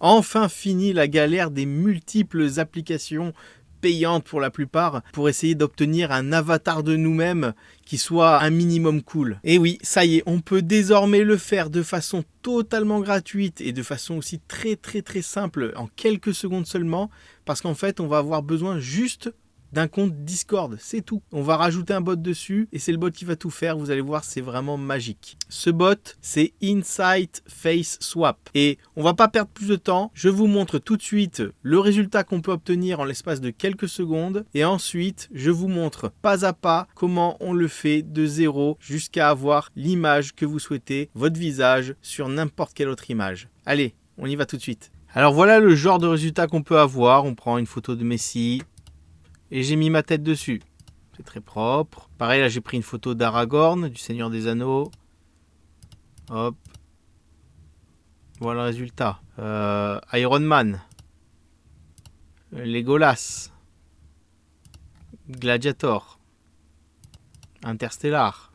Enfin fini la galère des multiples applications payantes pour la plupart pour essayer d'obtenir un avatar de nous-mêmes qui soit un minimum cool. Et oui, ça y est, on peut désormais le faire de façon totalement gratuite et de façon aussi très simple en quelques secondes seulement parce qu'en fait, on va avoir besoin juste d'un compte Discord, c'est tout. On va rajouter un bot dessus et c'est le bot qui va tout faire. Vous allez voir, c'est vraiment magique. Ce bot, c'est Insight Face Swap. Et on va pas perdre plus de temps. Je vous montre tout de suite le résultat qu'on peut obtenir en l'espace de quelques secondes. Et ensuite, je vous montre pas à pas comment on le fait de zéro jusqu'à avoir l'image que vous souhaitez, votre visage sur n'importe quelle autre image. Allez, on y va tout de suite. Alors voilà le genre de résultat qu'on peut avoir. On prend une photo de Messi. Et j'ai mis ma tête dessus. C'est très propre. Pareil, là, j'ai pris une photo d'Aragorn, du Seigneur des Anneaux. Hop. Voilà le résultat. Iron Man. Legolas. Gladiator. Interstellar.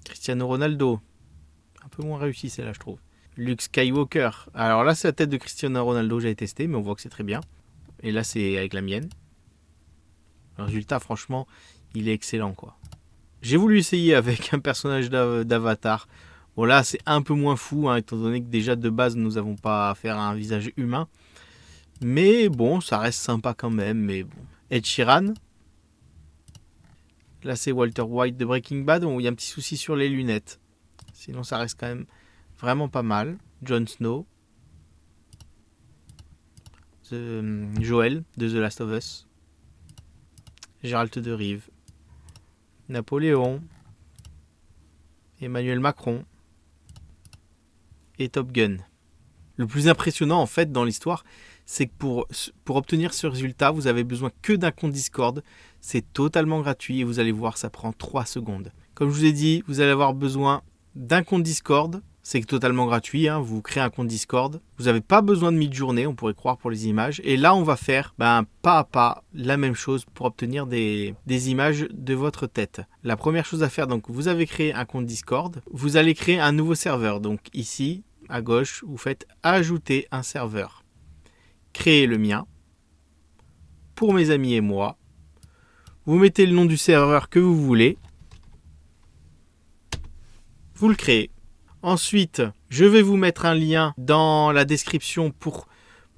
Cristiano Ronaldo. Un peu moins réussi, celle-là, je trouve. Luke Skywalker. Alors là, c'est la tête de Cristiano Ronaldo, j'avais testé, mais on voit que c'est très bien. Et là, c'est avec la mienne. Le résultat, franchement, il est excellent, quoi. J'ai voulu essayer avec un personnage d'avatar. Bon, là, c'est un peu moins fou, hein, étant donné que déjà, de base, nous n'avons pas affaire à un visage humain. Mais bon, ça reste sympa quand même. Mais bon. Ed Sheeran. Là, c'est Walter White de Breaking Bad. Bon, il y a un petit souci sur les lunettes. Sinon, ça reste quand même vraiment pas mal. Jon Snow. Joel de The Last of Us. Gérald de Rive. Napoléon. Emmanuel Macron. Et Top Gun. Le plus impressionnant en fait dans l'histoire, c'est que pour obtenir ce résultat, vous avez besoin que d'un compte Discord. C'est totalement gratuit et vous allez voir, ça prend 3 secondes. Comme je vous ai dit, vous allez avoir besoin d'un compte Discord. C'est totalement gratuit, hein. Vous créez un compte Discord. Vous n'avez pas besoin de mid-journée, on pourrait croire pour les images. Et là, on va faire pas à pas la même chose pour obtenir des images de votre tête. La première chose à faire, donc vous avez créé un compte Discord. Vous allez créer un nouveau serveur. Donc ici, à gauche, vous faites ajouter un serveur. Créez le mien. Pour mes amis et moi. Vous mettez le nom du serveur que vous voulez. Vous le créez. Ensuite, je vais vous mettre un lien dans la description pour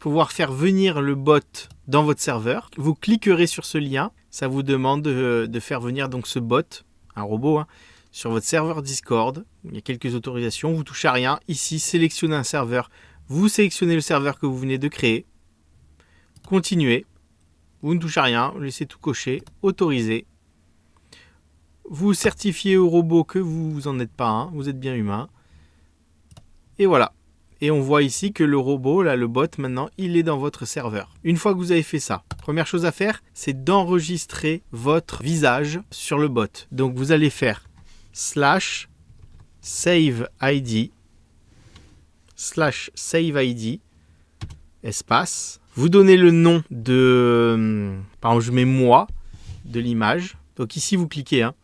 pouvoir faire venir le bot dans votre serveur. Vous cliquerez sur ce lien. Ça vous demande de faire venir donc ce bot, un robot, hein, sur votre serveur Discord. Il y a quelques autorisations. Vous ne touchez à rien. Ici, sélectionnez un serveur. Vous sélectionnez le serveur que vous venez de créer. Continuez. Vous ne touchez à rien. Laissez tout cocher. Autorisez. Vous certifiez au robot que vous n'en êtes pas un. Vous êtes bien humain. Et voilà. Et on voit ici que le robot, là, le bot, maintenant, il est dans votre serveur. Une fois que vous avez fait ça, première chose à faire, c'est d'enregistrer votre visage sur le bot. Donc, vous allez faire /save ID espace. Vous donnez le nom de... par exemple, je mets moi, de l'image. Donc ici, vous cliquez, hein,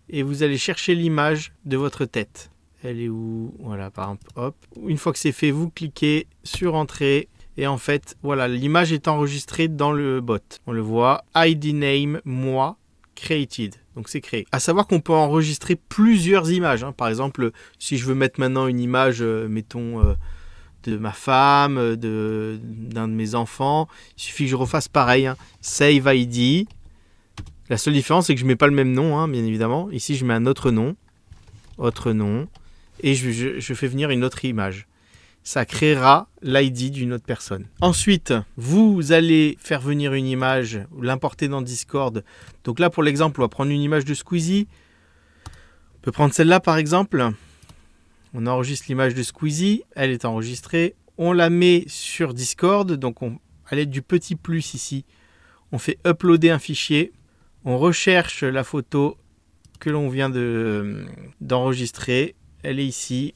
et vous allez chercher l'image de votre tête. Elle est où? Voilà, par exemple, hop. Une fois que c'est fait, vous cliquez sur Entrée. Et en fait, voilà, l'image est enregistrée dans le bot. On le voit. ID name, moi, created. Donc c'est créé. À savoir qu'on peut enregistrer plusieurs images, hein. Par exemple, si je veux mettre maintenant une image, mettons, de ma femme, d'un de mes enfants, il suffit que je refasse pareil, hein. Save ID. La seule différence, c'est que je ne mets pas le même nom, hein, bien évidemment. Ici, je mets un autre nom. Autre nom. Et je fais venir une autre image. Ça créera l'ID d'une autre personne. Ensuite, vous allez faire venir une image, l'importer dans Discord. Donc là, pour l'exemple, on va prendre une image de Squeezie. On peut prendre celle-là, par exemple. On enregistre l'image de Squeezie. Elle est enregistrée. On la met sur Discord. Donc, à l'aide du petit plus ici, on fait uploader un fichier. On recherche la photo que l'on vient d'enregistrer. Elle est ici.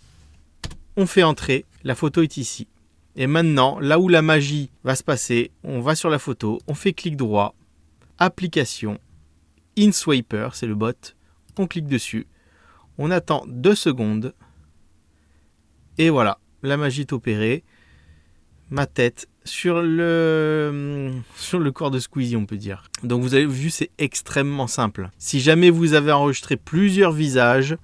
On fait entrer. La photo est ici. Et maintenant, là où la magie va se passer, on va sur la photo, on fait clic droit, application, InSwiper, c'est le bot. On clique dessus. On attend 2 secondes. Et voilà, la magie est opérée. ma tête sur le corps de Squeezie, on peut dire. Donc vous avez vu, c'est extrêmement simple. Si jamais vous avez enregistré plusieurs visages,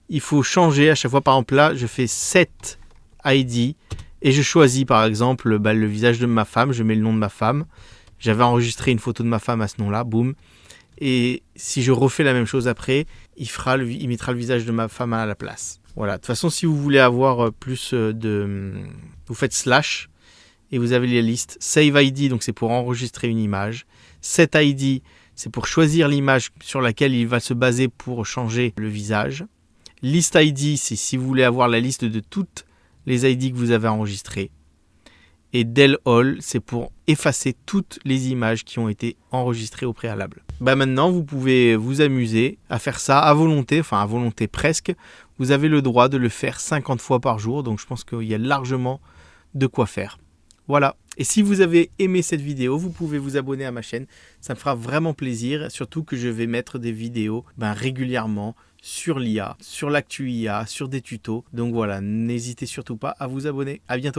il faut changer à chaque fois. Par exemple là, je fais Set ID et je choisis par exemple le visage de ma femme, je mets le nom de ma femme. J'avais enregistré une photo de ma femme à ce nom-là, boum. Et si je refais la même chose après, il mettra le visage de ma femme à la place. Voilà, de toute façon, si vous voulez avoir plus vous faites slash et vous avez les listes. Save ID, donc c'est pour enregistrer une image. Set ID, c'est pour choisir l'image sur laquelle il va se baser pour changer le visage. List ID, c'est si vous voulez avoir la liste de toutes les ID que vous avez enregistrées. Et Del All, c'est pour effacer toutes les images qui ont été enregistrées au préalable. Maintenant, vous pouvez vous amuser à faire ça à volonté, enfin à volonté presque. Vous avez le droit de le faire 50 fois par jour, donc je pense qu'il y a largement de quoi faire. Voilà. Et si vous avez aimé cette vidéo, vous pouvez vous abonner à ma chaîne. Ça me fera vraiment plaisir, surtout que je vais mettre des vidéos régulièrement sur l'IA, sur l'actu IA, sur des tutos. Donc voilà, n'hésitez surtout pas à vous abonner. À bientôt.